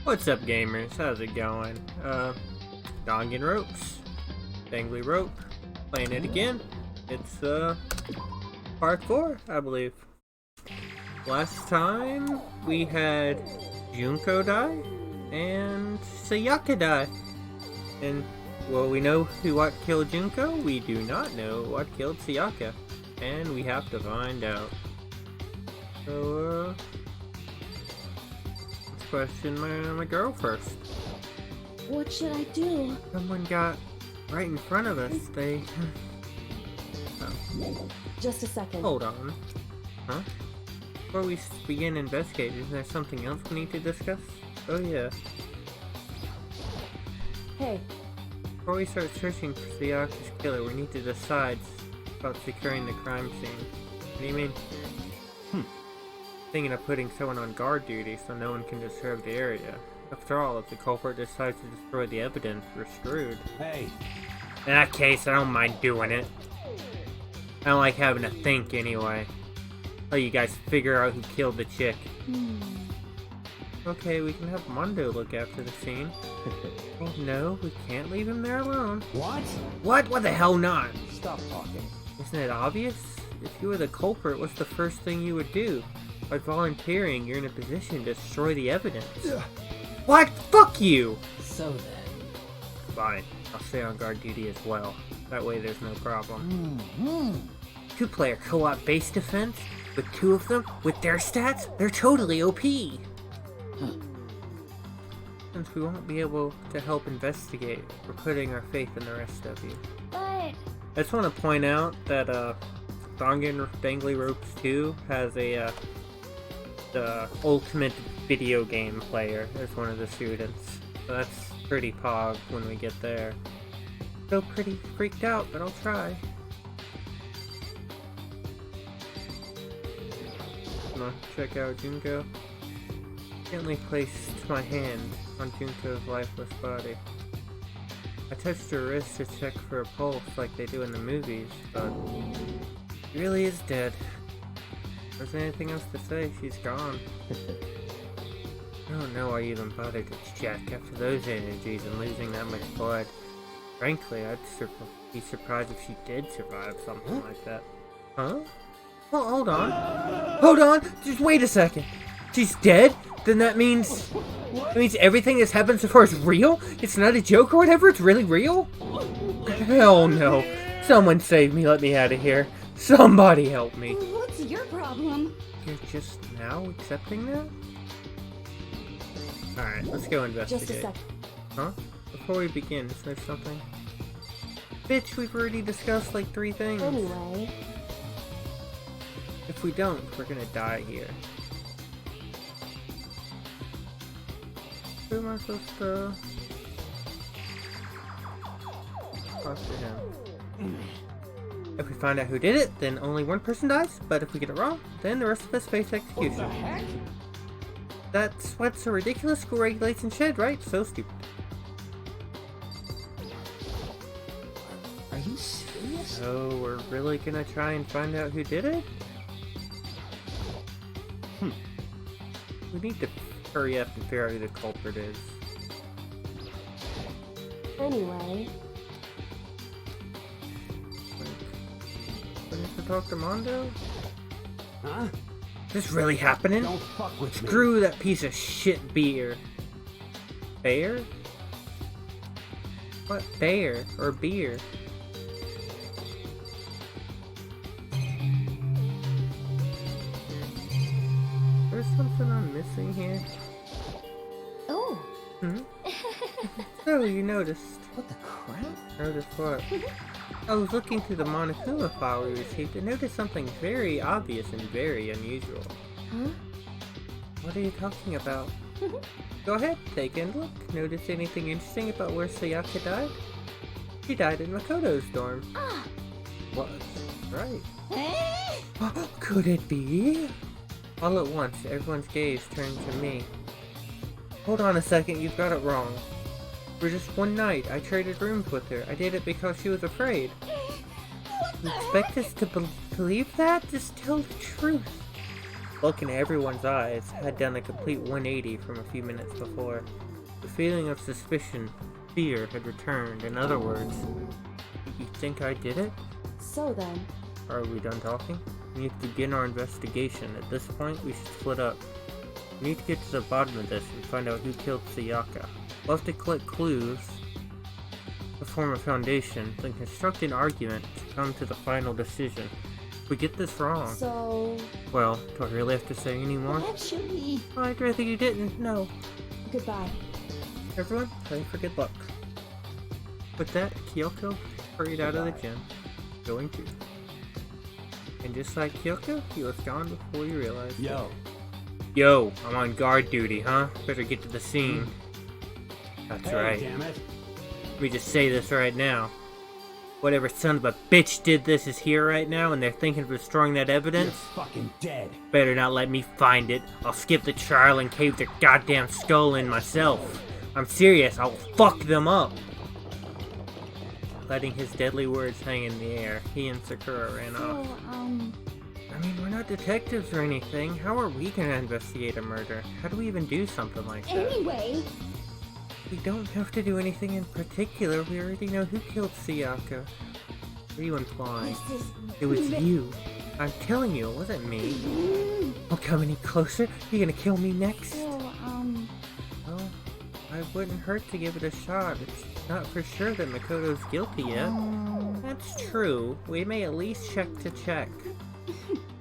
What's up, gamers? How's it going? Danganronpa, Dangly Rope, playing it again. It's part 4, I believe. Last time we had Junko die and Sayaka die, and well, we know what killed Junko. We do not know what killed Sayaka, and we have to find out. So let's question my girl first. What should I do? Someone got right in front of us. They... Oh. Just a second. Hold on. Huh? Before we begin investigating, is there something else we need to discuss? Oh yeah. Hey. Before we start searching for Sayaka's killer, we need to decide about securing the crime scene. What do you mean? Thinking of putting someone on guard duty so no one can disturb the area. After all, if the culprit decides to destroy the evidence, we're screwed. Hey. In that case, I don't mind doing it. I don't like having to think anyway. Let you guys figure out who killed the chick. Okay, we can have Mondo look after the scene. Oh no, we can't leave him there alone. What? What? What the hell not? Stop talking. Isn't it obvious? If you were the culprit, what's the first thing you would do? By volunteering, you're in a position to destroy the evidence. What? Fuck you! So then... Fine, I'll stay on guard duty as well. That way there's no problem. Two-player co-op base defense? With two of them? With their stats? They're totally OP! Since we won't be able to help investigate, we're putting our faith in the rest of you. But... I just want to point out that Dangly Ropes 2 has a the ultimate video game player as one of the students. So that's pretty pog when we get there. Still pretty freaked out, but I'll try. Wanna check out Junko? Gently placed my hand on Junko's lifeless body. I touched her wrist to check for a pulse like they do in the movies, but she really is dead. If there's anything else to say, she's gone. I don't know why I even bothered to check after those energies and losing that much blood. Frankly, I'd be surprised if she did survive something like that. Huh? Well, hold on. Hold on! Just wait a second! She's dead? Then that means... That means everything that's happened so far is real? It's not a joke or whatever? It's really real? Hell no. Someone save me, let me out of here. Somebody help me. What's your problem? You're just now accepting that? Alright, let's go investigate. Just a second. Huh? Before we begin, is there something? Bitch, we've already discussed like 3 things. Anyway. If we don't, we're gonna die here. Who am I supposed to... talk to him? If we find out who did it, then only one person dies, but if we get it wrong, then the rest of us face execution. What the heck? That's what a ridiculous school regulation said, right? So stupid. Are you serious? So we're really gonna try and find out who did it? We need to hurry up and figure out who the culprit is. Anyway. We need to talk to Mondo? Huh? Is this really happening? Don't fuck with me. Screw that piece of shit beer. Bear? What bear? Or beer? There's something I'm missing here. Oh. So, you noticed. What the crap? Noticed what? I was looking through the Monokuma file we received and noticed something very obvious and very unusual. Huh? What are you talking about? Go ahead, take a look. Notice anything interesting about where Sayaka died? She died in Makoto's dorm. Ah. Was right. Could it be? All at once, everyone's gaze turned to me. Hold on a second, you've got it wrong. For just one night, I traded rooms with her. I did it because she was afraid. You expect us to believe that? Just tell the truth. look in everyone's eyes had done a complete 180 from a few minutes before. The feeling of suspicion, fear had returned. In other words, you think I did it? So then, Are we done talking? We need to begin our investigation. At this point, we should split up. We need to get to the bottom of this and find out who killed Sayaka. We'll have to collect clues to form a foundation, then construct an argument to come to the final decision. If we get this wrong... so... Well, do I really have to say any more? Actually... I'd rather you didn't. No. Goodbye. Everyone, pray for good luck. With that, Kyoko hurried out of the gym, going too. And just like Kyoko, he was gone before you realized it. Yo, I'm on guard duty, huh? Better get to the scene. That's right. Damn it. Let me just say this right now. Whatever son of a bitch did this is here right now, and they're thinking of destroying that evidence. You're fucking dead. Better not let me find it. I'll skip the trial and cave their goddamn skull in myself. I'm serious, I'll fuck them up. Letting his deadly words hang in the air, he and Sakura ran off. I mean, we're not detectives or anything. How are we gonna investigate a murder? How do we even do something like that? Anyway... We don't have to do anything in particular. We already know who killed Sayaka. What are you implying? This is... It was you. I'm telling you, it wasn't me. Don't come any closer. You're gonna kill me next. Well, Well, I wouldn't hurt to give it a shot. It's not for sure that Makoto's guilty yet. That's true. We may at least check to check.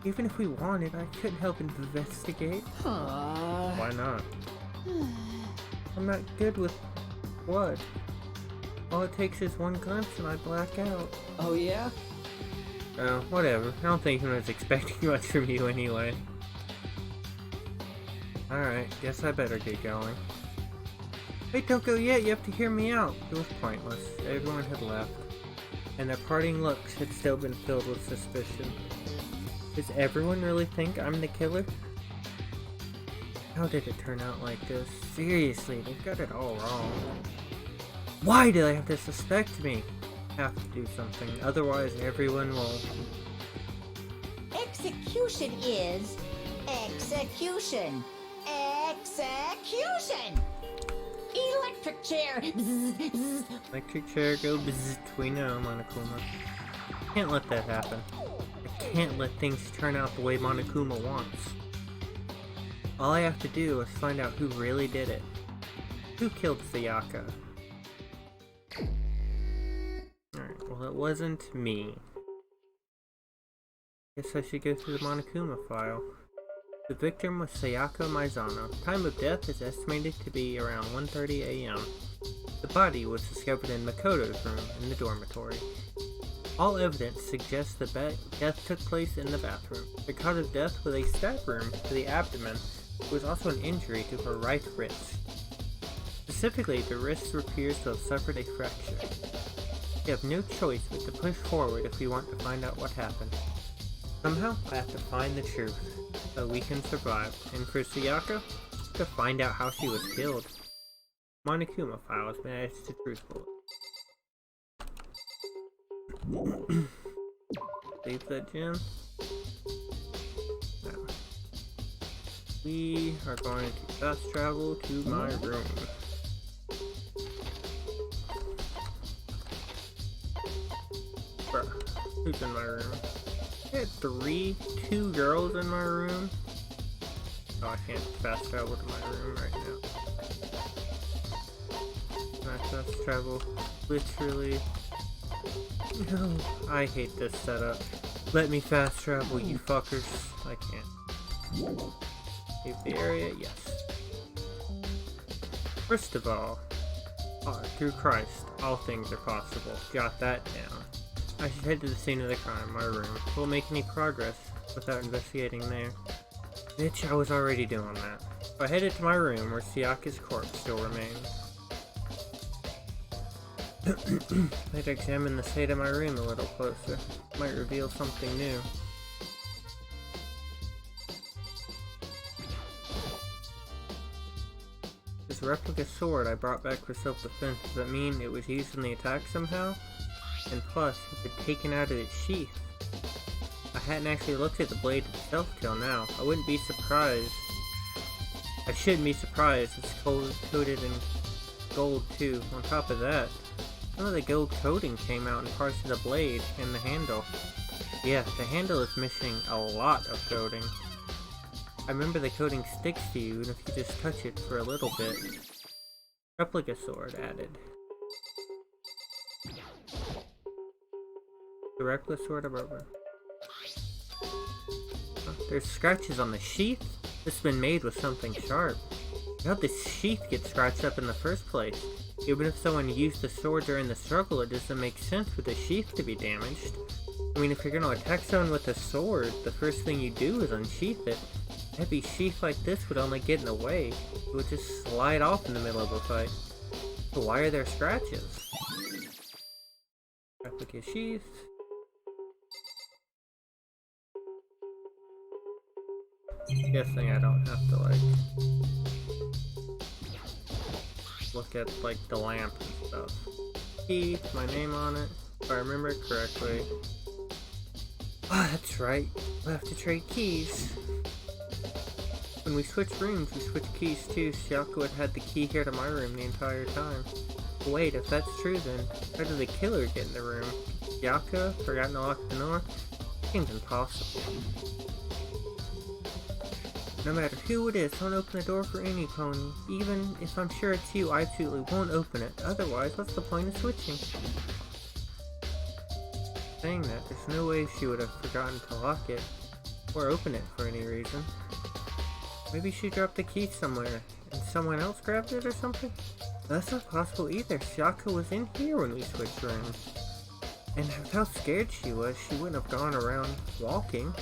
Even if we wanted, I couldn't help investigate. Why not? I'm not good with blood. All it takes is one glimpse and I black out. Oh yeah? Oh, whatever. I don't think he was expecting much from you anyway. Alright, guess I better get going. Wait, don't go yet, you have to hear me out. It was pointless. Everyone had left. And their parting looks had still been filled with suspicion. Does everyone really think I'm the killer? How did it turn out like this? Seriously, they've got it all wrong. Why do they have to suspect me? Have to do something, otherwise everyone will... Execution is... execution! Execution! Electric chair! Bzz, bzz. Electric chair go bzzzt, we know, Monokuma. Can't let that happen. I can't let things turn out the way Monokuma wants. All I have to do is find out who really did it. Who killed Sayaka? Alright, well it wasn't me. Guess I should go through the Monokuma file. The victim was Sayaka Maizano. Time of death is estimated to be around 1:30 a.m. The body was discovered in Makoto's room in the dormitory. All evidence suggests the death took place in the bathroom. The cause of death was a stab wound to the abdomen. It was also an injury to her right wrist. Specifically, the wrist appears to have suffered a fracture. We have no choice but to push forward if we want to find out what happened. Somehow, I have to find the truth, so we can survive. And for Sayaka, to find out how she was killed. Monokuma file has been added to Truth Bullet. Save that gem. Now, we are going to fast travel to my room. Bruh, who's in my room? I had two girls in my room. Oh, I can't fast travel to my room right now. Can I fast travel? Literally. No, I hate this setup. Let me fast travel, you fuckers. I can't. Save the area, yes. First of all, through Christ, all things are possible. Jot that down. I should head to the scene of the crime, my room. Won't make any progress without investigating there. Bitch, I was already doing that. So I headed to my room where Sayaka's corpse still remains. I'd examine the state of my room a little closer. Might reveal something new. This replica sword I brought back for self-defense, does that mean it was used in the attack somehow? And plus, it had taken out of its sheath. I hadn't actually looked at the blade itself till now. I wouldn't be surprised. I shouldn't be surprised. It's coated in gold too. On top of that, some of the gold coating came out in parts of the blade and the handle. Yeah, the handle is missing a lot of coating. I remember the coating sticks to you even if you just touch it for a little bit. Replica sword added. The replica sword of rubber. Oh, there's scratches on the sheath. This has been made with something sharp. How'd this sheath get scratched up in the first place? Even if someone used the sword during the struggle, it doesn't make sense for the sheath to be damaged. I mean, if you're gonna attack someone with a sword, the first thing you do is unsheath it. A heavy sheath like this would only get in the way. It would just slide off in the middle of a fight. So why are there scratches? Replica sheath. Guessing I don't have to like look at like the lamp and stuff. Key, my name on it, if I remember it correctly. Ah, that's right. We'll have to trade keys. When we switched rooms, we switched keys too. Shyako had the key here to my room the entire time. Wait, if that's true then, how did the killer get in the room? Shyako forgotten to lock the door? Seems impossible. No matter who it is, don't open the door for any pony. Even if I'm sure it's you, I absolutely won't open it. Otherwise, what's the point of switching? Saying that, there's no way she would have forgotten to lock it, or open it for any reason. Maybe she dropped the key somewhere, and someone else grabbed it or something? That's not possible either. Shyako was in here when we switched rooms. And with how scared she was, she wouldn't have gone around walking.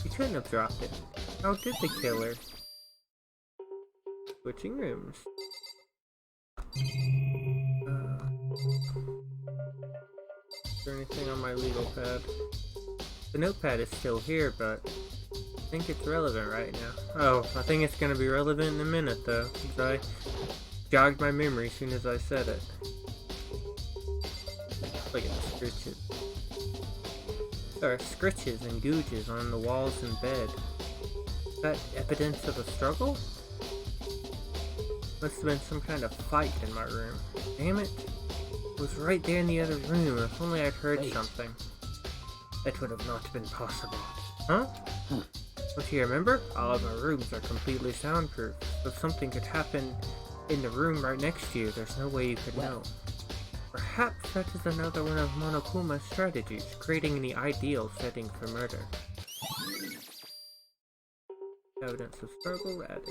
She couldn't have dropped it. How did the killer? Switching rooms. Is there anything on my legal pad? The notepad is still here, but I think it's relevant right now. Oh, I think it's gonna be relevant in a minute though, because I jogged my memory as soon as I said it. Look at the scritches. There are scritches and googes on the walls and bed. Is that evidence of a struggle? Must have been some kind of fight in my room. Damn it. It was right there in the other room. If only I'd heard something. That would have not been possible. Huh? Don't you remember? All of my rooms are completely soundproof. So if something could happen in the room right next to you, there's no way you could know. Perhaps that is another one of Monokuma's strategies, creating the ideal setting for murder. Evidence of struggle added.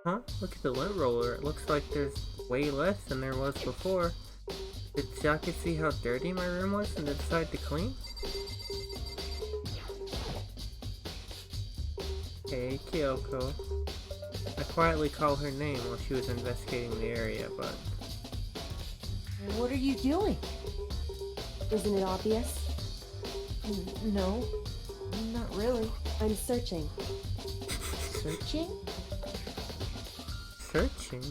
Huh? Look at the lint roller. It looks like there's way less than there was before. Did Shyako see how dirty my room was and decide to clean? Hey, Kyoko. I quietly called her name while she was investigating the area, but... What are you doing? Isn't it obvious? No, not really. I'm searching. Searching? Searching?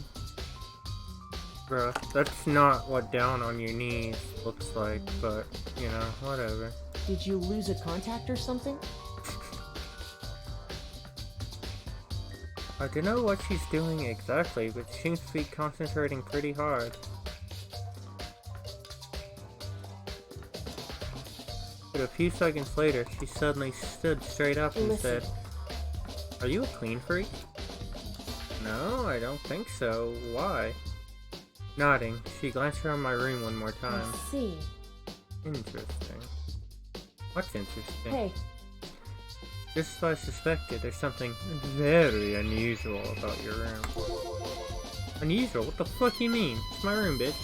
Bruh, that's not what down on your knees looks like, but, you know, whatever. Did you lose a contact or something? I don't know what she's doing exactly, but she seems to be concentrating pretty hard. But a few seconds later, she suddenly stood straight up and said, "Are you a clean freak?" "No, I don't think so. Why?" Nodding, she glanced around my room one more time. I see. Interesting. What's interesting? Hey. Just as I suspected, there's something very unusual about your room. Unusual? What the fuck you mean? It's my room, bitch.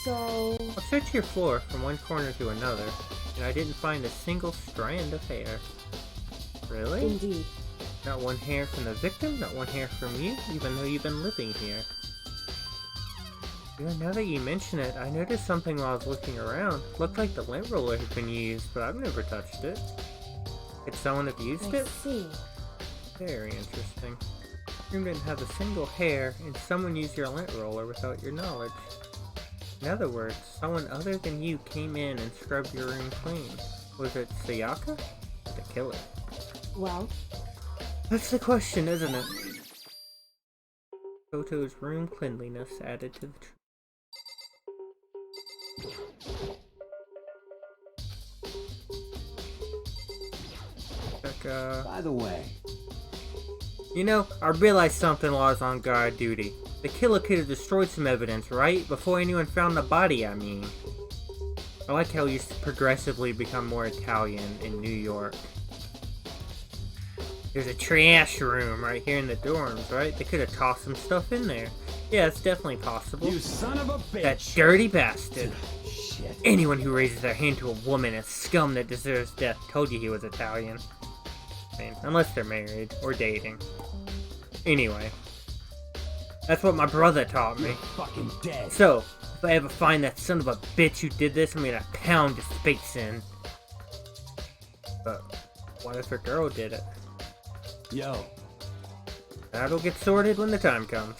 So... I've searched your floor from one corner to another, and I didn't find a single strand of hair. Really? Indeed. Not one hair from the victim, not one hair from you, even though you've been living here. Yeah, now that you mention it, I noticed something while I was looking around. Looked like the lint roller had been used, but I've never touched it. Could someone have used it? I see. Very interesting. Your room didn't have a single hair, and someone used your lint roller without your knowledge. In other words, someone other than you came in and scrubbed your room clean. Was it Sayaka? The killer. Well, That's the question, isn't it? Koto's room cleanliness added to the truth. By the way, You know, I realized something while I was on guard duty. The killer could have destroyed some evidence, right? Before anyone found the body, I mean. I like how he used to progressively become more Italian in New York. There's a trash room right here in the dorms, right? They could have tossed some stuff in there. Yeah, it's definitely possible. you son of a bitch! That dirty bastard. Shit. Anyone who raises their hand to a woman is scum that deserves death. Told you he was Italian. I mean, unless they're married or dating. Anyway. That's what my brother taught me. You're fucking dead. So, if I ever find that son of a bitch who did this, I'm gonna pound his face in. But, what if a girl did it? Yo, That'll get sorted when the time comes.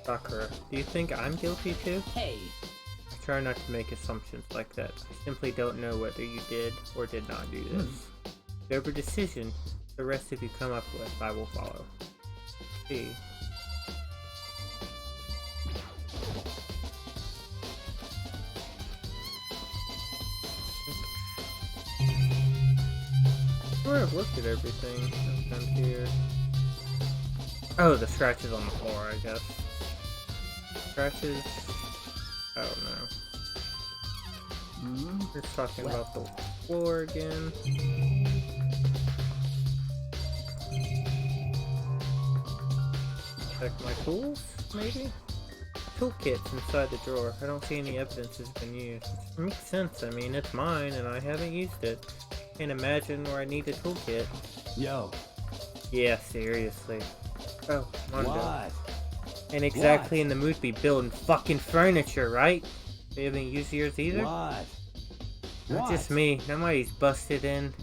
Sakura, do you think I'm guilty too? hey. I try not to make assumptions like that. I simply don't know whether you did or did not do this. Whatever decision the rest of you come up with, I will follow. See. I've looked at everything down here. Oh, the scratches on the floor, I guess. Scratches? I don't know. We're just talking about the floor again. Check my tools, maybe? Toolkit's inside the drawer. I don't see any evidence it's been used. It makes sense, I mean, it's mine and I haven't used it. Can't imagine where I need a toolkit. Yo. Yeah, seriously. Oh, Mondo. What? Ain't exactly in the mood to be building fucking furniture, right? They haven't used yours either? What? Not just me. Nobody's busted in.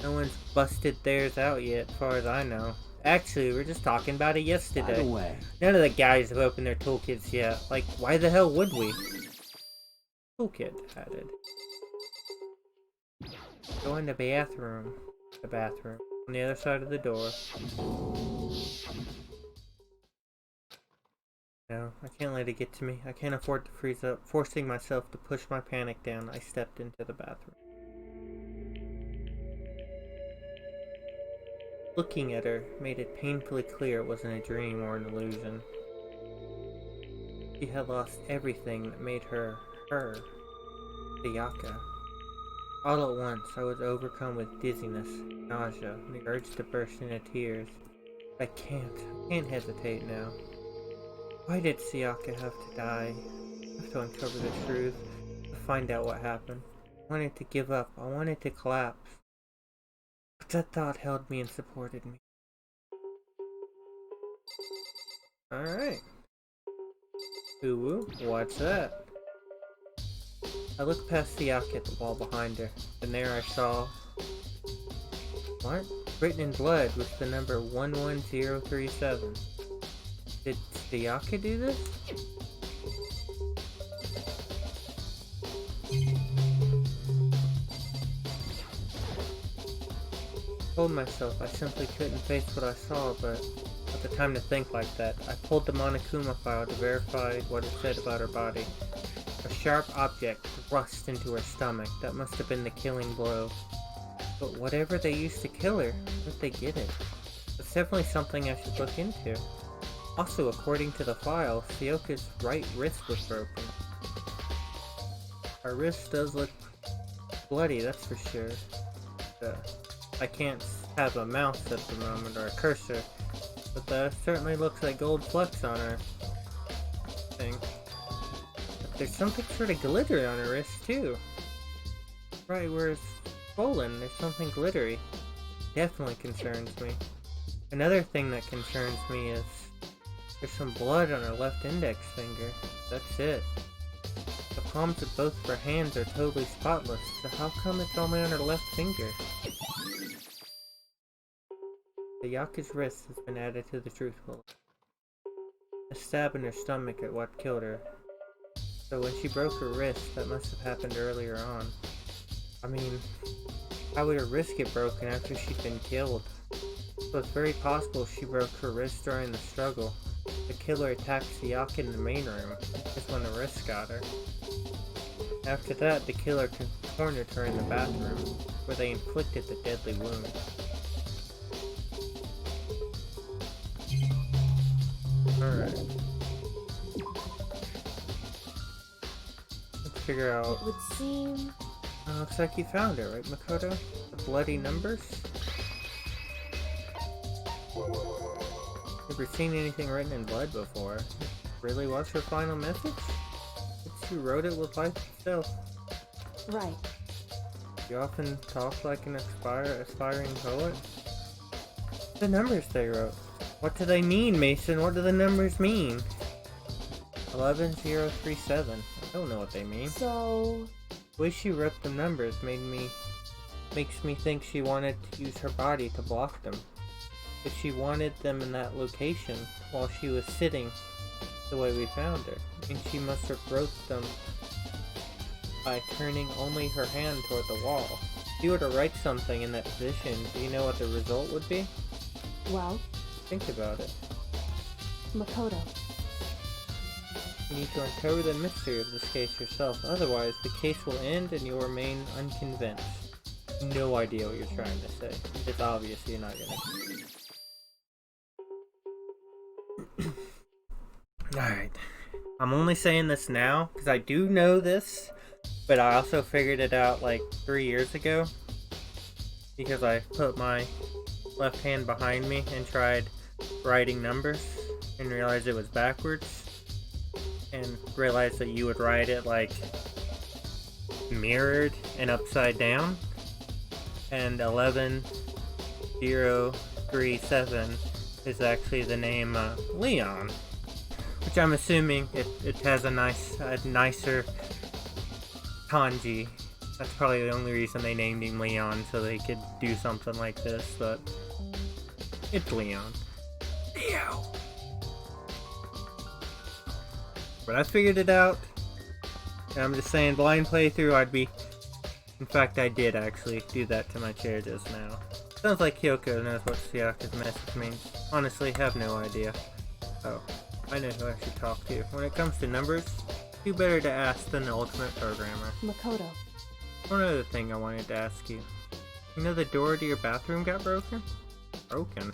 No one's busted theirs out yet, as far as I know. Actually, we were just talking about it By yesterday. the way, None of the guys have opened their toolkits yet. Like, why the hell would we? Toolkit added. Go in the bathroom. The bathroom. On the other side of the door. No, I can't let it get to me. I can't afford to freeze up. Forcing myself to push my panic down, I stepped into the bathroom. Looking at her made it painfully clear it wasn't a dream or an illusion. She had lost everything that made her, Sayaka. All at once, I was overcome with dizziness, nausea, and the urge to burst into tears. I can't hesitate now. Why did Sayaka have to die? I have to uncover the truth, to find out what happened. I wanted to give up, I wanted to collapse. But that thought held me and supported me. Alright. Ooh, what's that? I looked past Sayaka at the wall behind her, and there I saw... What? Written in blood was the number 11037. Did Sayaka do this? I told myself I simply couldn't face what I saw, but at the time to think like that, I pulled the Monokuma file to verify what it said about her body. A sharp object thrust into her stomach. That must have been the killing blow. But whatever they used to kill her, where'd they get it? It's definitely something I should look into. Also, according to the file, Sayaka's right wrist was broken. Her wrist does look bloody, that's for sure. I can't have a mouse at the moment, or a cursor, but there certainly looks like gold flecks on her thing. But there's something sort of glittery on her wrist, too. Right where it's swollen, there's something glittery. Definitely concerns me. Another thing that concerns me is there's some blood on her left index finger. That's it. The palms of both of her hands are totally spotless, so how come it's only on her left finger? Sayaka's wrist has been added to the truth bullet. stab in her stomach at what killed her. So when she broke her wrist, that must have happened earlier on. I mean, how would her wrist get broken after she'd been killed? So it's very possible she broke her wrist during the struggle. The killer attacked Sayaka in the main room, just when the wrist got her. After that, the killer cornered her in the bathroom, where they inflicted the deadly wound. Alright. Let's figure out... It would seem... looks like you found it, right, Makoto? The bloody numbers? Never seen anything written in blood before. Really was her final message? But she wrote it with life itself. Right. You often talk like an aspiring poet. The numbers they wrote. What do they mean, Mason? What do the numbers mean? 11037. I don't know what they mean. So... The way she wrote the numbers makes me think she wanted to use her body to block them. If she wanted them in that location while she was sitting the way we found her, and she must have wrote them by turning only her hand toward the wall. If you were to write something in that position, do you know what the result would be? Well... Think about it. Makoto. You need to uncover the mystery of this case yourself, otherwise the case will end and you will remain unconvinced. No idea what you're trying to say. It's obvious you're not gonna... Alright. I'm only saying this now, because I do know this, but I also figured it out like 3 years ago. Because I put my left hand behind me and tried writing numbers and realized it was backwards. And realized that you would write it like mirrored and upside down. And 11037 is actually the name Leon. Which I'm assuming it has a nicer kanji. That's probably the only reason they named him Leon, so they could do something like this, but it's Leon. Leo! But I figured it out, and I'm just saying, blind playthrough, in fact I did actually do that to my chair just now. Sounds like Kyoko knows what Sayaka's message means. Honestly, have no idea. Oh, I know who I should talk to. When it comes to numbers, who better to ask than the ultimate programmer? Makoto. One other thing I wanted to ask you. You know the door to your bathroom got broken? Broken?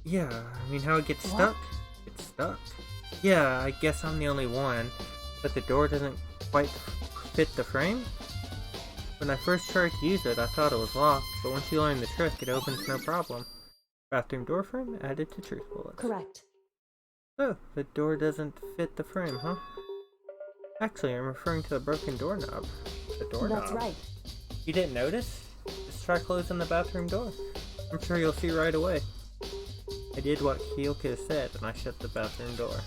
Yeah, I mean how it gets stuck? It's stuck. Yeah, I guess I'm the only one, but the door doesn't quite fit the frame? When I first tried to use it, I thought it was locked, but once you learn the trick, it opens no problem. Bathroom door frame added to truth bullets. Correct. Oh, the door doesn't fit the frame, huh? Actually, I'm referring to the broken doorknob. The doorknob. That's right. You didn't notice? Just try closing the bathroom door. I'm sure you'll see right away. I did what Kyoko said, and I shut the bathroom door.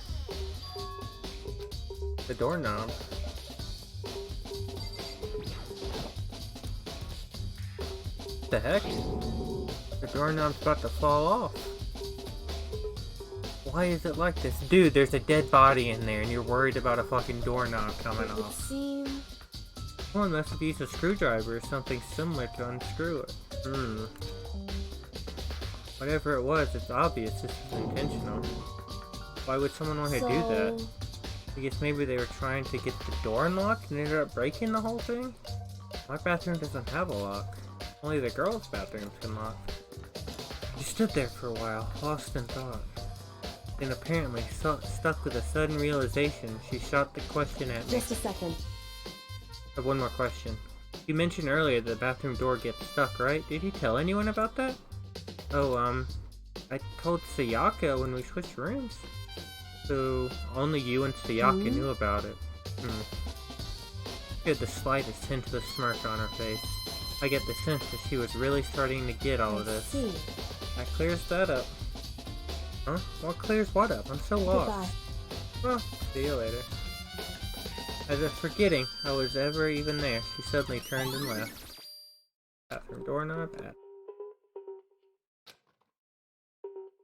The doorknob. The heck? The doorknob's about to fall off. Why is it like this? Dude, there's a dead body in there and you're worried about a fucking doorknob coming It would off. seem... Someone must have used a screwdriver or something similar to unscrew it. Whatever it was, it's obvious this is intentional. Why would someone want to do that? I guess maybe they were trying to get the door unlocked and ended up breaking the whole thing? My bathroom doesn't have a lock. Only the girls' bathrooms can lock. She stood there for a while, lost in thought. Then apparently, stuck with a sudden realization, she shot the question at me. Just a second. I have one more question. You mentioned earlier the bathroom door gets stuck, right? Did you tell anyone about that? Oh, I told Sayaka when we switched rooms. So, only you and Sayaka knew about it. She had the slightest hint of a smirk on her face. I get the sense that she was really starting to get all of this. See. That clears that up. Huh? What clears what up? I'm so lost. Goodbye. Well, see you later. As if forgetting I was ever even there, she suddenly turned and left. Bathroom doorknob at.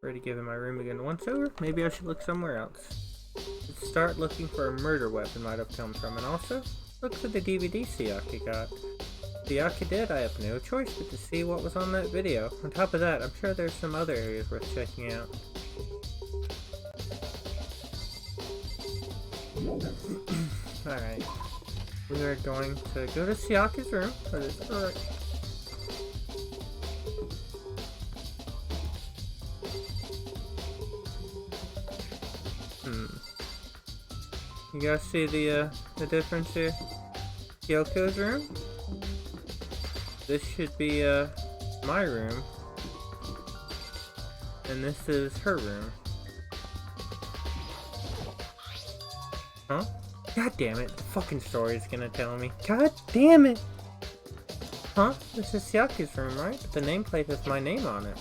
Ready to give him my room again once over? Maybe I should look somewhere else. Let's start looking for a murder weapon might have come from, and also look for the DVD Sayaka got. Sayaka did, I have no choice but to see what was on that video. On top of that, I'm sure there's some other areas worth checking out. Alright. We are going to go to Sayaka's room. Alright. You guys see the difference here? Kyoko's room? This should be, my room. And this is her room. Huh? God damn it, the fucking story's gonna tell me. God damn it! Huh? This is Sayaka's room, right? But the nameplate has my name on it.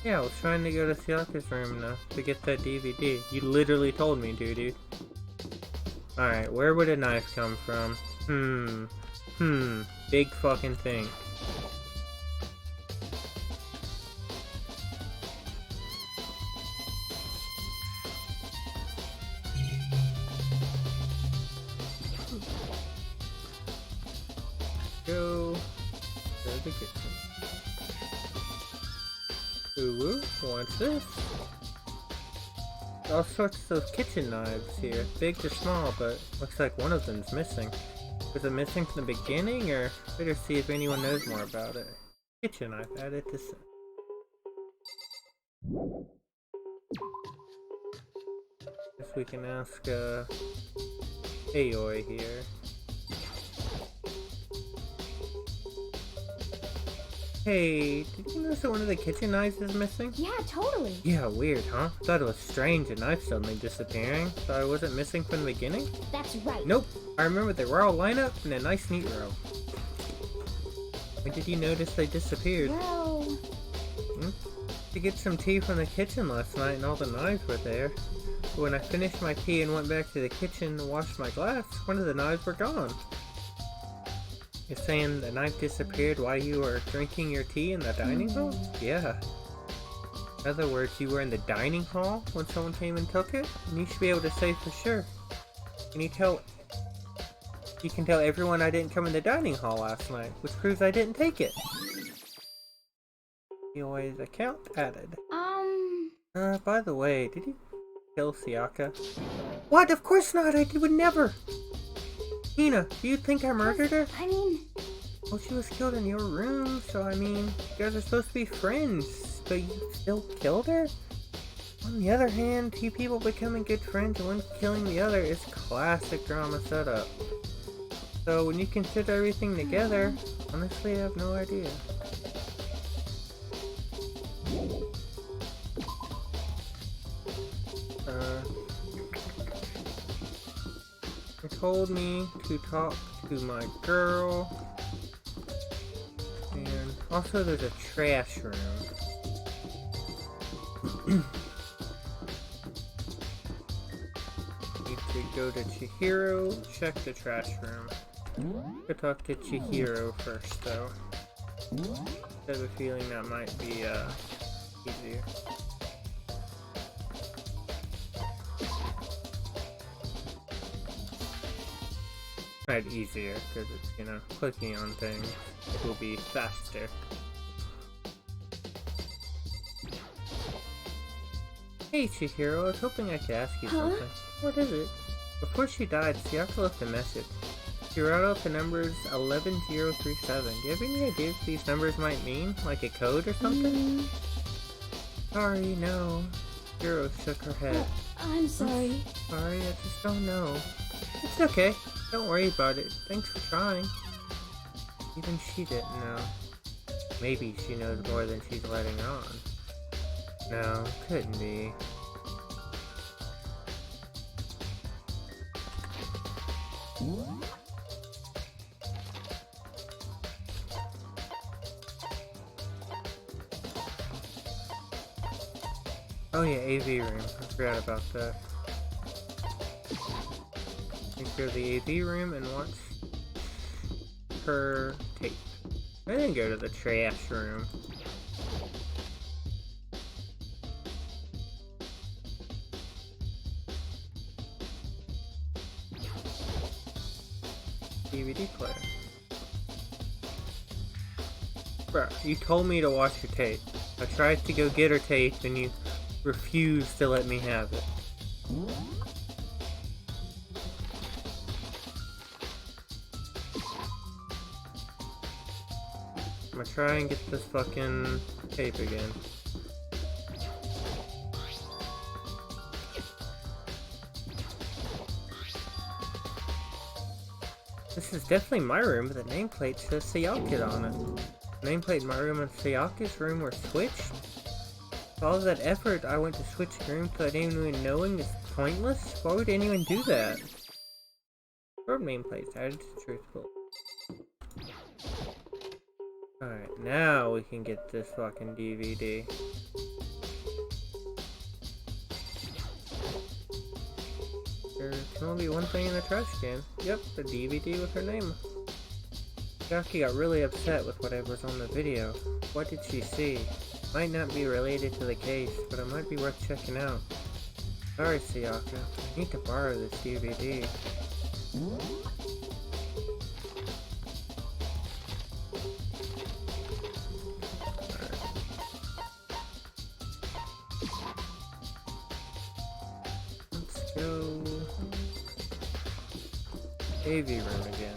Yeah, I was trying to go to Sayaka's room now to get that DVD. You literally told me to, dude. Alright, where would a knife come from? Big fucking thing. Go to the kitchen. Ooh, what's this? All sorts of kitchen knives here, big to small, but looks like one of them's missing. Was it missing from the beginning, or better see if anyone knows more about it? Kitchen knife added to set. Guess we can ask Aoi here. Hey, did you notice that one of the kitchen knives is missing? Yeah, totally. Yeah, weird, huh? Thought it was strange, a knife suddenly disappearing. Thought it wasn't missing from the beginning? That's right. Nope. I remember they were all lined up in a nice neat row. When did you notice they disappeared? Well... To get some tea from the kitchen last night and all the knives were there. But when I finished my tea and went back to the kitchen to wash my glass, one of the knives were gone. You're saying the knife disappeared while you were drinking your tea in the dining hall? Yeah. In other words, you were in the dining hall when someone came and took it? And you should be able to say for sure. You can tell everyone I didn't come in the dining hall last night, which proves I didn't take it. Aoi's account added. By the way, did you kill Sayaka? What? Of course not! I would never! Hina, do you think I murdered her? I mean... Well, she was killed in your room, so I mean, you guys are supposed to be friends, but you still killed her? On the other hand, two people becoming good friends and one killing the other is classic drama setup. So when you consider everything together, honestly, I have no idea. They told me to talk to my girl, and also there's a trash room. Need to go to Chihiro, check the trash room. Go talk to Chihiro first though. I have a feeling that might be easier. Not easier, because it's, you know, clicking on things. It will be faster. Hey Chihiro, I was hoping I could ask you something. What is it? Before she died, Sayaka left a message. She wrote out the numbers 11037. Do you have any idea what these numbers might mean? Like a code or something? Sorry, no. Hiro shook her head. I'm sorry. Sorry, I just don't know. It's okay. Don't worry about it. Thanks for trying. Even she didn't know. Maybe she knows more than she's letting on. No, couldn't be. Oh yeah, AV room. I forgot about that. Let's go to the AV room and watch her tape. I didn't go to the trash room. DVD player. Bruh, you told me to watch your tape. I tried to go get her tape and you refused to let me have it. I'm gonna try and get this fucking tape again. This is definitely my room, but the nameplate says Sayaka on it. The nameplate in my room and Sayaka's room were switched? All that effort I went to switch rooms without anyone knowing is pointless? Why would anyone do that? Room nameplates added to truthful. Alright, now we can get this fucking DVD. There can only be one thing in the trash can. Yep, the DVD with her name. Jackie got really upset with whatever was on the video. What did she see? Might not be related to the case, but it might be worth checking out. Sorry, Sayaka. I need to borrow this DVD. Let's go... AV room again.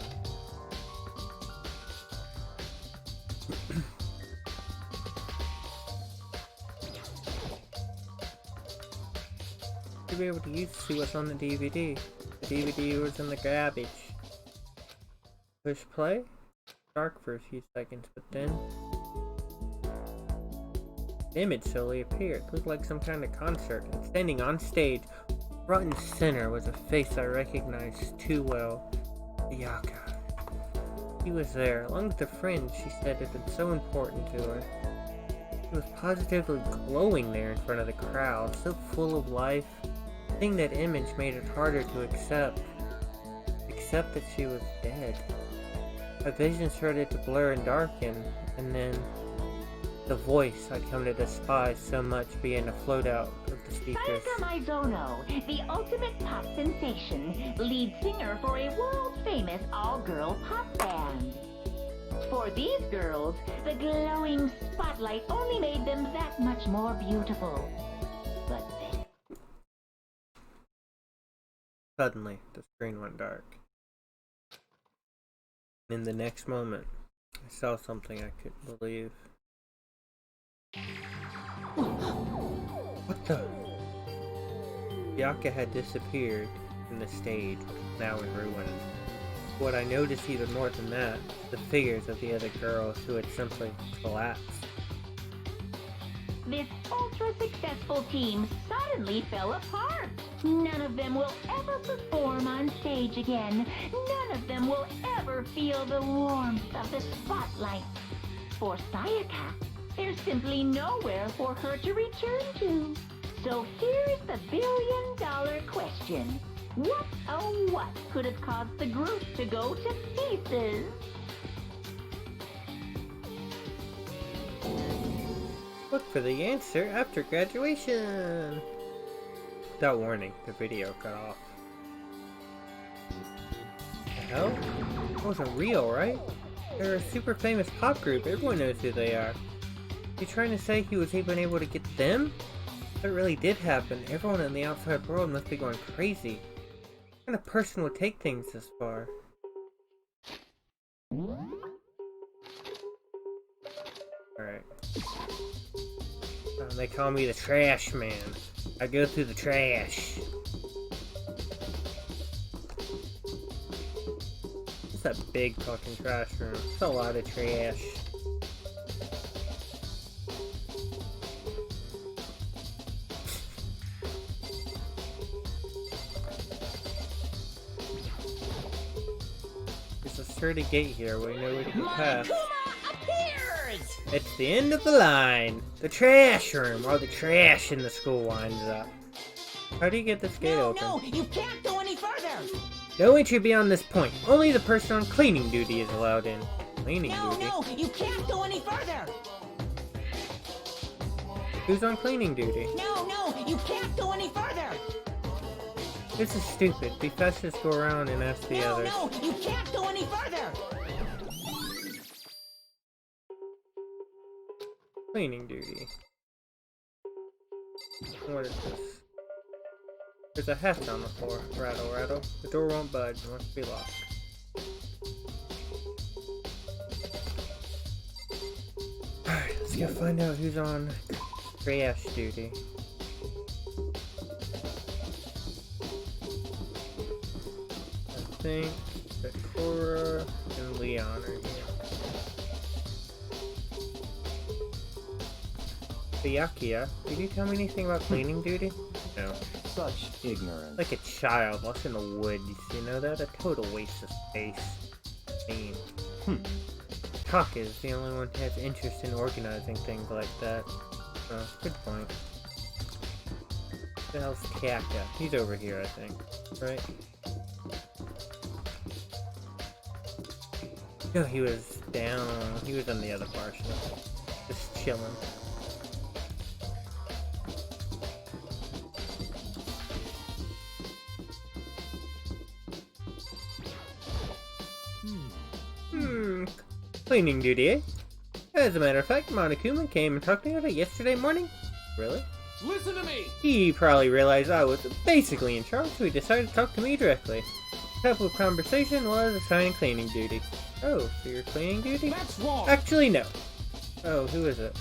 To be able to see what's on the DVD. The DVD was in the garbage. Push play. Dark for a few seconds, but then the image slowly appeared. It looked like some kind of concert. And standing on stage, front and center, was a face I recognized too well. Sayaka. He was there, along with a friend she said had been so important to her. He was positively glowing there in front of the crowd, so full of life. Seeing that image made it harder to accept that she was dead. My vision started to blur and darken, and then the voice I'd come to despise so much began to float out of the speakers. Sayaka Mizono, the ultimate pop sensation, lead singer for a world-famous all-girl pop band. For these girls, the glowing spotlight only made them that much more beautiful. But then... Suddenly, the screen went dark. In the next moment, I saw something I couldn't believe. What the? Sayaka had disappeared from the stage, now in ruins. What I noticed even more than that, the figures of the other girls who had simply collapsed. This ultra-successful team suddenly fell apart. None of them will ever perform on stage again. None of them will ever feel the warmth of the spotlight. For Sayaka, there's simply nowhere for her to return to. So here's the billion-dollar question. What, oh what, could have caused the group to go to pieces? Look for the answer after graduation! Without warning, the video cut off. The hell? That wasn't real, right? They're a super famous pop group, everyone knows who they are. You trying to say he was even able to get them? If it really did happen, everyone in the outside world must be going crazy. What kind of person would take things this far? Alright. They call me the trash man. I go through the trash. It's a big fucking trash room. It's a lot of trash. There's a sturdy gate here where you know where to get past. It's the end of the line. The trash room, or the trash in the school winds up. How do you get this gate open? No, you can't go any further! No entry beyond this point. Only the person on cleaning duty is allowed in. cleaning No, duty. no, you can't go any further. Who's on cleaning duty? No, no, you can't go any further. This is stupid. Be fast, just go around and ask the No, others. no, you can't go any further. Cleaning duty. What is this? There's a hat on the floor. Rattle, rattle. The door won't budge. It must be locked. Alright, let's go find out who's on trash duty. I think that Cora and Leon are here. Byakuya, did you tell me anything about cleaning duty? No. Such ignorance. Like a child lost in the woods, you know that? A total waste of space. I mean, Taka is the only one who has interest in organizing things like that. Oh, good point. What the hell's Taka? He's over here, I think. Right? No, he was down. He was on the other portion. Just chilling. Cleaning duty, eh? As a matter of fact, Monokuma came and talked to me about it yesterday morning. Really? Listen to me! He probably realized I was basically in charge, so he decided to talk to me directly. The topic of conversation was assigning cleaning duty. Oh, so you're cleaning duty? That's wrong! Actually, no. Oh, who is it?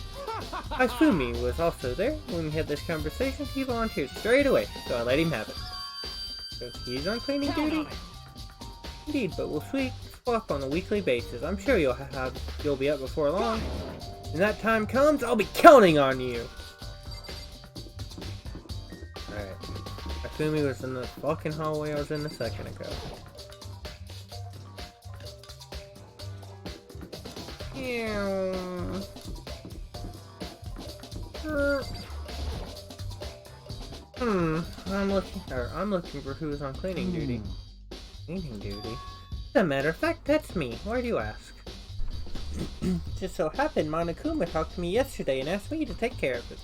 Ifumi was also there. When we had this conversation, he volunteered straight away, so I let him have it. So he's on cleaning Count duty? on it. Indeed, but we'll swap on a weekly basis. I'm sure you'll be up before long. When that time comes, I'll be counting on you. Alright. Ifumi was in the fucking hallway I was in a second ago. I'm looking for who's on cleaning duty. Cleaning duty? As a matter of fact, that's me. Why do you ask? Just so happened Monokuma talked to me yesterday and asked me to take care of it.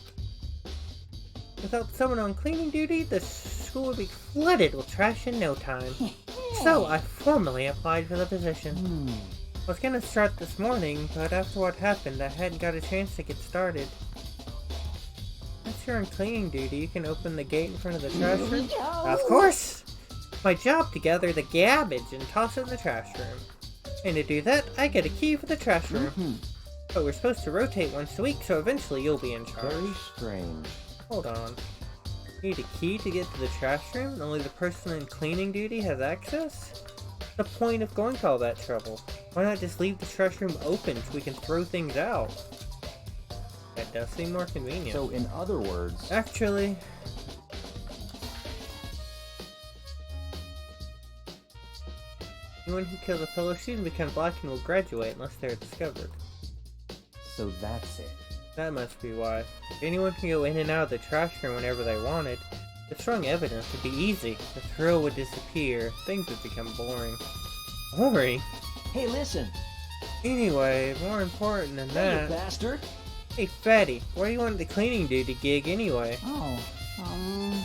Without someone on cleaning duty, the school would be flooded with trash in no time. So I formally applied for the position. I was gonna start this morning, but after what happened, I hadn't got a chance to get started. Once you're on cleaning duty, you can open the gate in front of the trash room. Of course! My job to gather the garbage and toss it in the trash room. And to do that, I get a key for the trash room. But we're supposed to rotate once a week, so eventually you'll be in charge. Very strange. Hold on. You need a key to get to the trash room, and only the person in cleaning duty has access? What's the point of going to all that trouble? Why not just leave the trash room open so we can throw things out? That does seem more convenient. So, in other words... Actually... anyone who kills a fellow student becomes black and will graduate unless they're discovered. So that's it. That must be why. If anyone can go in and out of the trash room whenever they wanted, the strong evidence would be easy. The thrill would disappear. Things would become boring. Boring? Hey, listen! Anyway, more important than Hey, that... you bastard! Hey, Fatty, why do you want the cleaning duty gig anyway? Oh,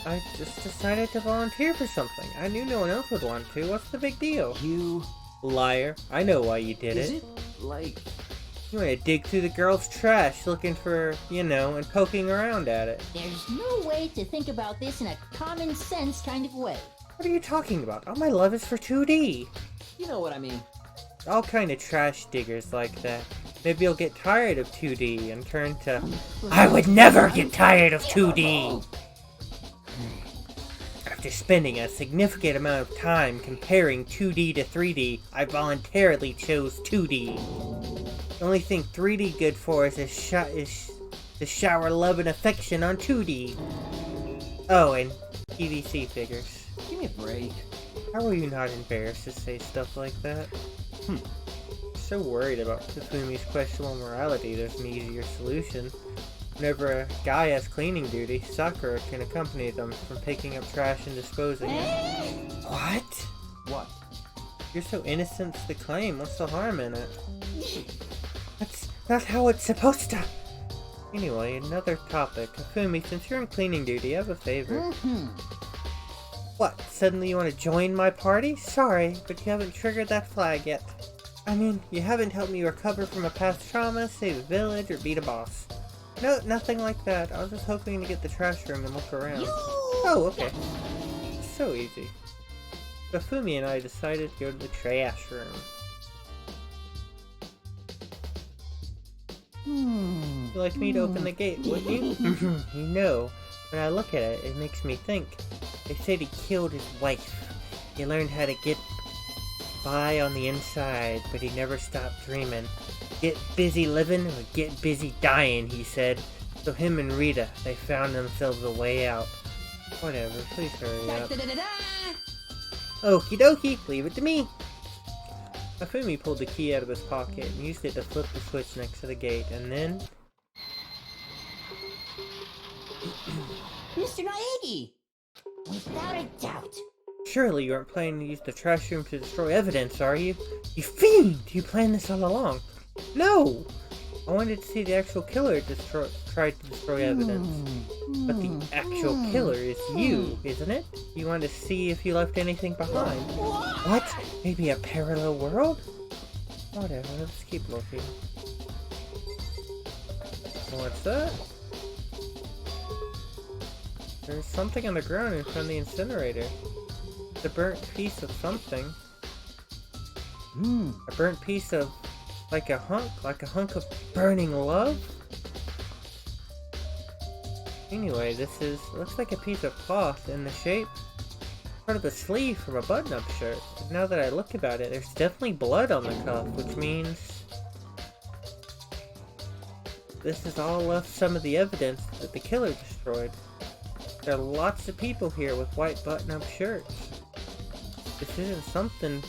I just decided to volunteer for something. I knew no one else would want to. What's the big deal? You... Liar. I know why you did Is it. it, like... You want to dig through the girls' trash looking for, you know, and poking around at it. There's no way to think about this in a common sense kind of way. What are you talking about? All my love is for 2D. You know what I mean. All kind of trash diggers like that. Maybe you'll get tired of 2D and turn to... I would never get tired of 2D! After spending a significant amount of time comparing 2D to 3D, I voluntarily chose 2D. The only thing 3D good for is to shower love and affection on 2D. Oh, and PVC figures. Give me a break. How are you not embarrassed to say stuff like that? So worried about Kafumi's questionable morality, there's an easier solution. Whenever a guy has cleaning duty, Sakura can accompany them from picking up trash and disposing it. What? What? You're so innocent's the claim, what's the harm in it? That's not how it's supposed to. Anyway, another topic. Afumi, since you're on cleaning duty, I have a favor. What, suddenly you want to join my party? Sorry, but you haven't triggered that flag yet. I mean, you haven't helped me recover from a past trauma, save a village, or beat a boss. No, nothing like that. I was just hoping to get the trash room and look around. Oh, okay. So easy. Afumi and I decided to go to the trash room. You'd like me to open the gate, wouldn't you? You know, when I look at it, it makes me think. They said he killed his wife. He learned how to get by on the inside, but he never stopped dreaming. Get busy living or get busy dying, he said. So him and Rita, they found themselves a way out. Whatever, please hurry up. Okie dokie, leave it to me. Afumi pulled the key out of his pocket and used it to flip the switch next to the gate, and then... Mr. Naegi! Without a doubt. Surely you aren't planning to use the trash room to destroy evidence, are you? You fiend! You planned this all along. No! I wanted to see the actual killer tried to destroy evidence. But the actual killer is you, isn't it? You want to see if you left anything behind. What? Maybe a parallel world? Whatever, let's keep looking. What's that? There's something on the ground in front of the incinerator. It's a burnt piece of something. A burnt piece of... like a hunk of burning love? Anyway, looks like a piece of cloth in the shape part of the sleeve from a button-up shirt. Now that I look about it, there's definitely blood on the cuff, which means this has all left some of the evidence that the killer destroyed. There are lots of people here with white button-up shirts. This isn't something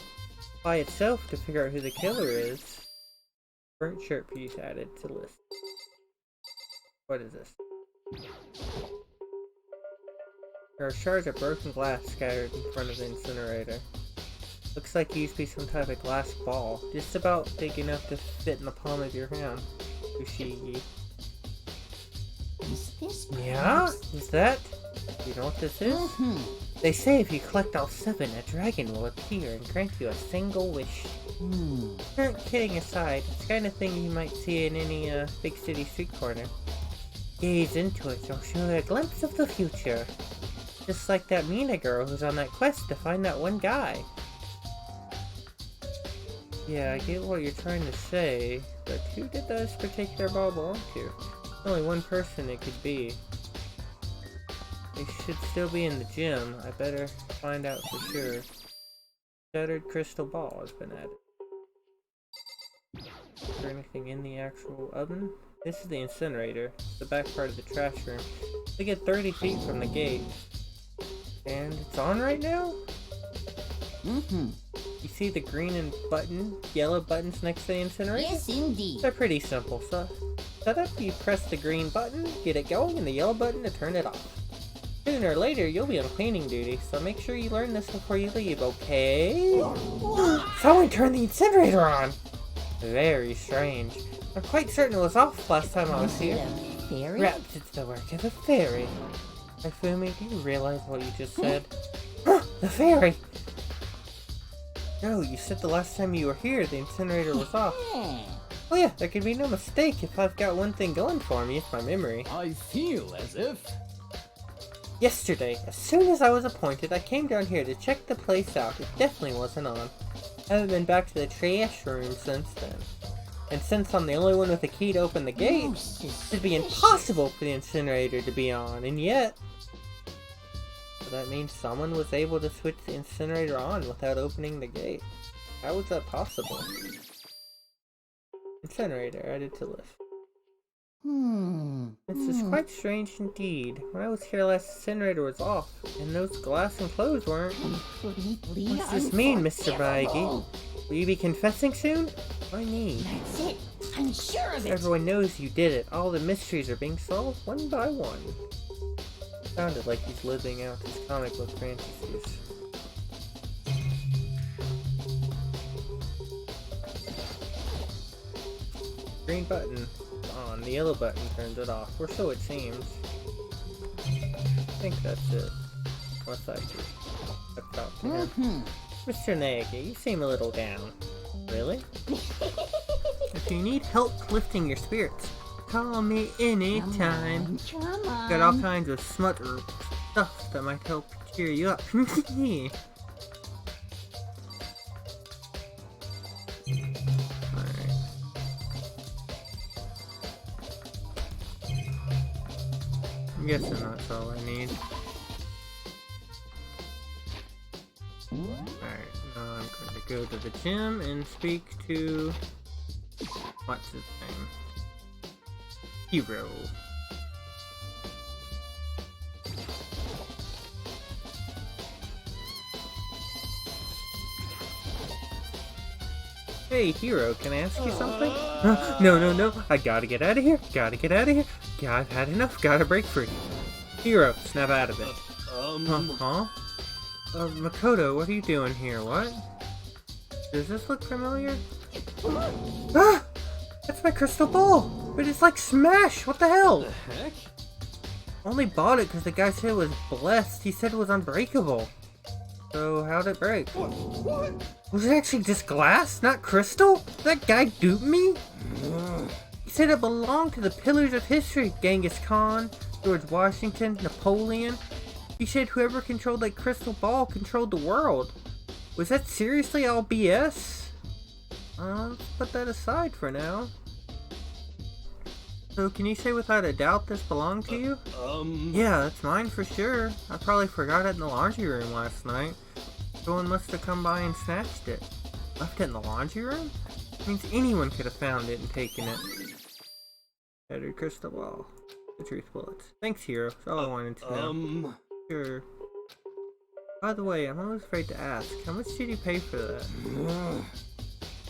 by itself to figure out who the killer is. Burnt shirt piece added to list. What is this? There are shards of broken glass scattered in front of the incinerator. Looks like it used to be some type of glass ball, just about big enough to fit in the palm of your hand. Ushigi. Is this Yeah? Is that? You know what this is? They say if you collect all 7, a dragon will appear and grant you a single wish. Kidding aside, it's the kind of thing you might see in any big city street corner. Gaze into it, it'll show you a glimpse of the future. Just like that Mina girl who's on that quest to find that one guy. Yeah, I get what you're trying to say, but who did this particular ball belong to? Only one person it could be. They should still be in the gym. I better find out for sure. Shattered crystal ball has been added. Is there anything in the actual oven? This is the incinerator, the back part of the trash room. We get 30 feet from the gate. And it's on right now? You see the green and yellow buttons next to the incinerator? Yes, indeed. They're pretty simple. So, set up, you press the green button, get it going, and the yellow button to turn it off. Sooner or later, you'll be on cleaning duty, so make sure you learn this before you leave, okay? Someone turned the incinerator on! Very strange. I'm quite certain it was off last time I was here. Fairy? Perhaps it's the work of a fairy. Ifumi, do you realize what you just said? Huh, the fairy! No, you said the last time you were here, the incinerator was off. Oh yeah, there can be no mistake if I've got one thing going for me, it's my memory. I feel as if... Yesterday, as soon as I was appointed, I came down here to check the place out. It definitely wasn't on. I haven't been back to the trash room since then. And since I'm the only one with a key to open the gate, it'd be impossible for the incinerator to be on, and yet... So that means someone was able to switch the incinerator on without opening the gate. How was that possible? Incinerator added to list. This is quite strange indeed. When I was here last, the incinerator was off, and those glass and clothes weren't. What's this mean, Mr. Maegi? Will you be confessing soon? Why me? That's it. I'm sure of it. Everyone knows you did it. All the mysteries are being solved one by one. Sounded like he's living out his comic book fantasies. green button on, the yellow button turns it off, or so it seems. I think that's it. What's that do? Let's talk to him. Mr. Nagi, you seem a little down. Really? If you need help lifting your spirits, call me anytime. Come on. Got all kinds of smut or stuff that might help cheer you up. Alright. I'm guessing that's all I need. Alright, now I'm going to go to the gym and speak to... what's his name? Hiro. Hey, Hiro, can I ask you something? No, I gotta get out of here. I've had enough, gotta break free. Hiro, snap out of it. Makoto, what are you doing here? What? Does this look familiar? Ah! That's my crystal ball! But it's like smash! What the hell? The heck? Only bought it because the guy said it was blessed. He said it was unbreakable. So how'd it break? What? Was it actually just glass, not crystal? Did that guy dupe me? He said it belonged to the pillars of history. Genghis Khan, George Washington, Napoleon. He said whoever controlled that crystal ball controlled the world. Was that seriously all BS? Let's put that aside for now. So can you say without a doubt this belonged to you? Yeah, that's mine for sure. I probably forgot it in the laundry room last night. Someone must have come by and snatched it. Left it in the laundry room? Means anyone could have found it and taken it. Shattered crystal ball. The truth bullets. Thanks, Hiro. That's all I wanted to know. Sure. By the way, I'm always afraid to ask. How much did you pay for that?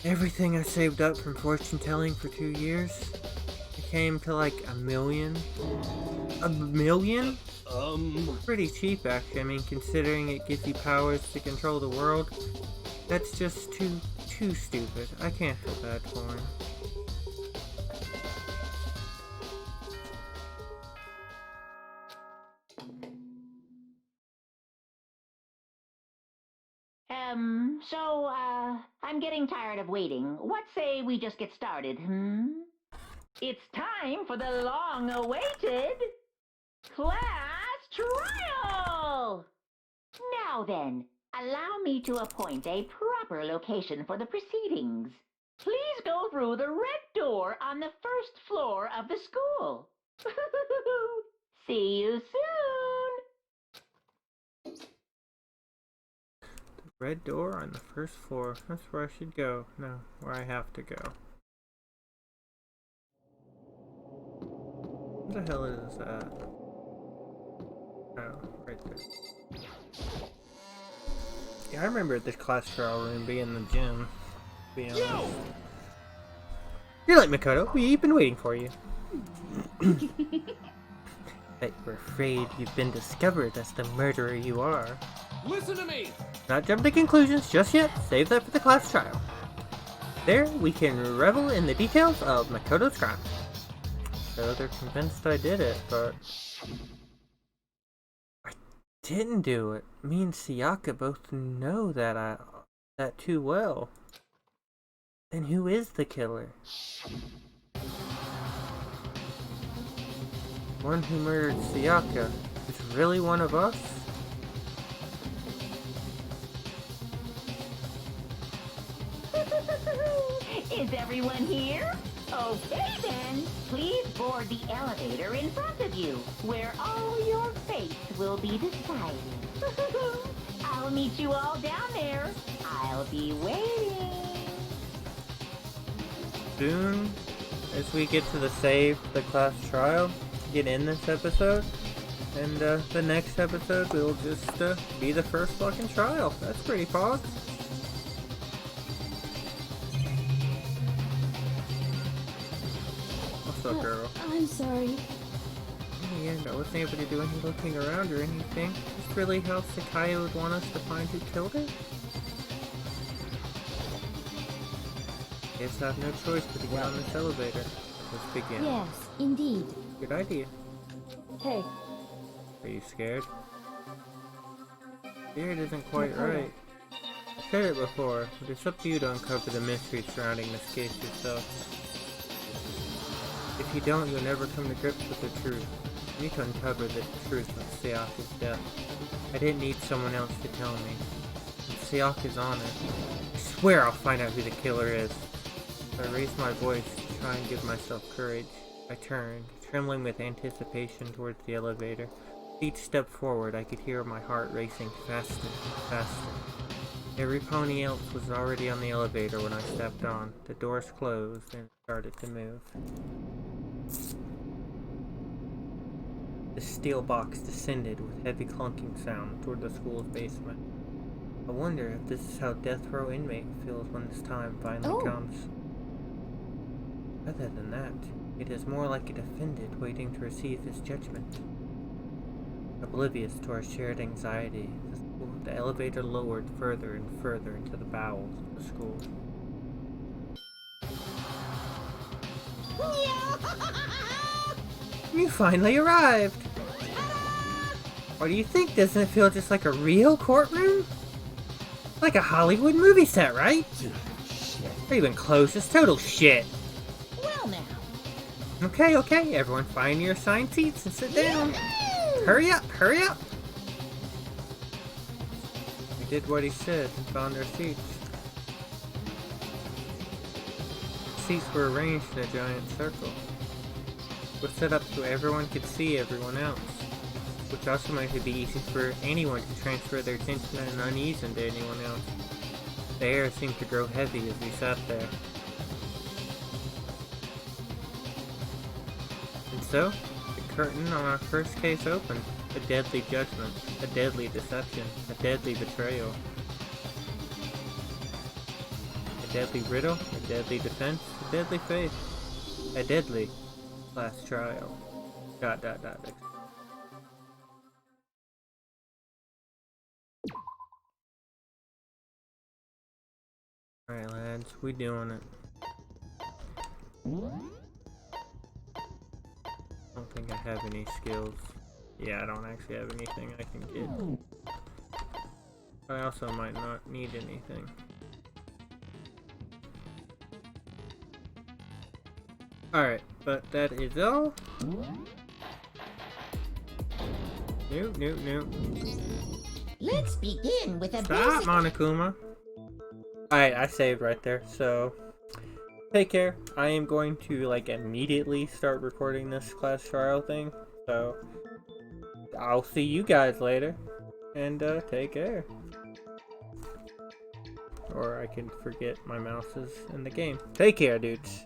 Everything I saved up from fortune telling for 2 years. It came to like $1 million. $1 million? Pretty cheap actually. I mean, considering it gives you powers to control the world. That's just too stupid. I can't feel bad for him. I'm getting tired of waiting. What say we just get started, It's time for the long-awaited class trial! Now then, allow me to appoint a proper location for the proceedings. Please go through the red door on the first floor of the school. See you soon! Red door on the first floor. That's where I should go. No, where I have to go. What the hell is that? Oh, right there. Yeah, I remember this class trial room being in the gym. To be honest. You're late, Makoto. We've been waiting for you. Bet you're afraid you've been discovered as the murderer you are. Listen to me! Not jump to conclusions just yet. Save that for the class trial. There, we can revel in the details of Makoto's crime. So they're convinced I did it, but I didn't do it. Me and Sayaka both know that too well. Then who is the killer? One who murdered Sayaka is really one of us? Is everyone here? Okay then, please board the elevator in front of you, where all your fates will be decided. I'll meet you all down there. I'll be waiting. Soon as we get to the class trial, get in this episode, and the next episode will just be the first fucking trial. That's pretty fun. What's up, girl? I'm sorry. Yeah, I wasn't able to do any looking around or anything. Is this really how Sakaya would want us to find who killed her? Guess I have no choice but to get on this elevator. Let's begin. Yes, indeed. Good idea. Hey, Are you scared? Scared isn't quite Makoto. right. I've said it before, but it's up to you to uncover the mystery surrounding this case yourself. If you don't, you'll never come to grips with the truth. You need to uncover the truth of Sayaka's death. I didn't need someone else to tell me. It's Sayaka's honor. I swear I'll find out who the killer is. I raised my voice to try and give myself courage. I turned, trembling with anticipation towards the elevator. Each step forward, I could hear my heart racing faster and faster. Every pony else was already on the elevator when I stepped on. The doors closed and started to move. The steel box descended with heavy clunking sound toward the school's basement. I wonder if this is how death row inmate feels when this time finally comes. Other than that, it is more like a defendant waiting to receive his judgment. Oblivious to our shared anxiety, the elevator lowered further and further into the bowels of the school. You finally arrived! What do you think? Doesn't it feel just like a real courtroom? Like a Hollywood movie set, right? Or even close, it's total shit. Well now. Okay, everyone find your assigned seats and sit down. Hurry up! We did what he said and found our seats. Seats were arranged in a giant circle. Were set up so everyone could see everyone else, which also made it be easy for anyone to transfer their tension and unease into anyone else. The air seemed to grow heavy as we sat there. And so, the curtain on our first case opened. A deadly judgment, a deadly deception, a deadly betrayal. A deadly riddle, a deadly defense, a deadly faith, a deadly last trial. ... Alright lads, we doing it. I don't think I have any skills. Yeah, I don't actually have anything I can get. But I also might not need anything. Alright, but that is all. Nope. Let's begin with a Stop, basic... Monokuma. Alright, I saved right there, so take care. I am going to like immediately start recording this class trial thing, so I'll see you guys later, and take care. Or I can forget my mouse is in the game. Take care, dudes.